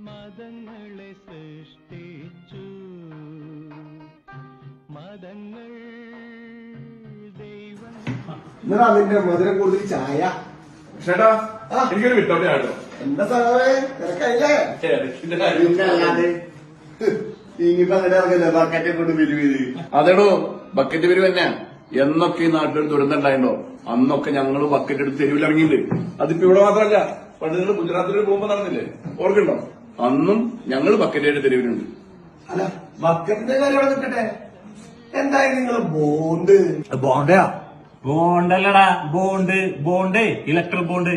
മതങ്ങളെ സൃഷ്ടിച്ചു മതങ്ങൾ ദൈവം എന്നാ അതിന്റെ മധുരം കൂടുതൽ ചായ ചേട്ടാ എനിക്കൊരു വിട്ടോട്ടെ ആട്ടോ. എന്താ സാറേ തിരക്കായില്ലേ അല്ലാതെ ഇനിയിപ്പോ അങ്ങനെ ഇറങ്ങില്ല ബക്കറ്റെ കൊണ്ട് പിരിവിത് അതേടോ ബക്കറ്റ് പിരിവ് തന്നെ എന്നൊക്കെ ഈ നാട്ടിലൊരു ദുരന്തം ഉണ്ടായിണ്ടോ അന്നൊക്കെ ഞങ്ങള് ബക്കറ്റ് എടുത്ത് തെരുവിൽ ഇറങ്ങിയിട്ടുണ്ട്. അതിപ്പോ ഇവിടെ മാത്രമല്ല പണ്ട് നിങ്ങൾ ഗുജറാത്തിൽ പോകുമ്പോ നടന്നില്ലേ ഓർക്കുണ്ടോ? അന്നും ഞങ്ങൾ ബക്കറ്റായിട്ട് തെരുവിലുണ്ട്. അല്ല ബക്കറ്റിന്റെ കാര്യം അവിടെ നിൽക്കട്ടെ. എന്തായാലും നിങ്ങൾ ബോണ്ട് ബോണ്ടയാ ബോണ്ടല്ലടാ ബോണ്ട് ഇലക്ട്രിക് ബോണ്ട്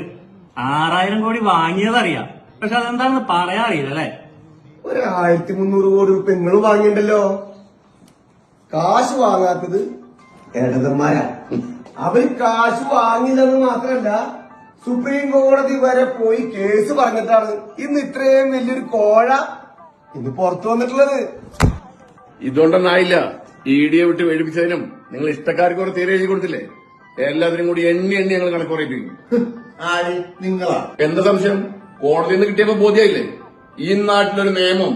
6000 കോടി വാങ്ങിയതറിയാം. പക്ഷെ അതെന്താണെന്ന് പറയാൻ അറിയില്ല അല്ലെ. 1300 കോടി രൂപ നിങ്ങൾ വാങ്ങിണ്ടല്ലോ. കാശ് വാങ്ങാത്തത് ഏടകന്മാരാ. അവര് കാശ് വാങ്ങില്ലെന്ന് മാത്രമല്ല സുപ്രീം കോടതി വരെ പോയി കേസ് പറഞ്ഞിട്ടാണ് ഇന്ന് ഇത്രയും വലിയൊരു കോഴ ഇന്ന് പുറത്തു വന്നിട്ടുള്ളത്. ഇതുകൊണ്ടൊന്നായില്ല. ഇഡിയെ വിട്ട് മേടിപ്പിച്ചതിനും നിങ്ങൾ ഇഷ്ടക്കാർക്ക് കുറെ തീരെ എഴുതി കൊടുത്തില്ലേ? എല്ലാത്തിനും കൂടി എണ്ണി ഞങ്ങൾ കണക്ക് കുറയിപ്പിക്കും. ആര് നിങ്ങളാ? എന്താ സംശയം? കോടതിയിൽ നിന്ന് കിട്ടിയപ്പോ ബോധ്യമായില്ലേ? ഈ നാട്ടിലൊരു നിയമം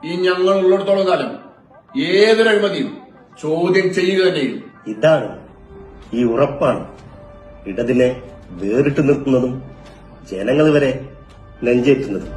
ഈ ഞങ്ങൾ ഉള്ളിടത്തോളം കാലം ഏതൊരു അഴിമതിയും ചോദ്യം ചെയ്യുക തന്നെ ചെയ്യും. ഇതാണ് ഈ ഉറപ്പാണ് ഇടതിനെ വേറിട്ട് നിർത്തുന്നതും ജനങ്ങൾ വരെ നെഞ്ചേറ്റുന്നതും.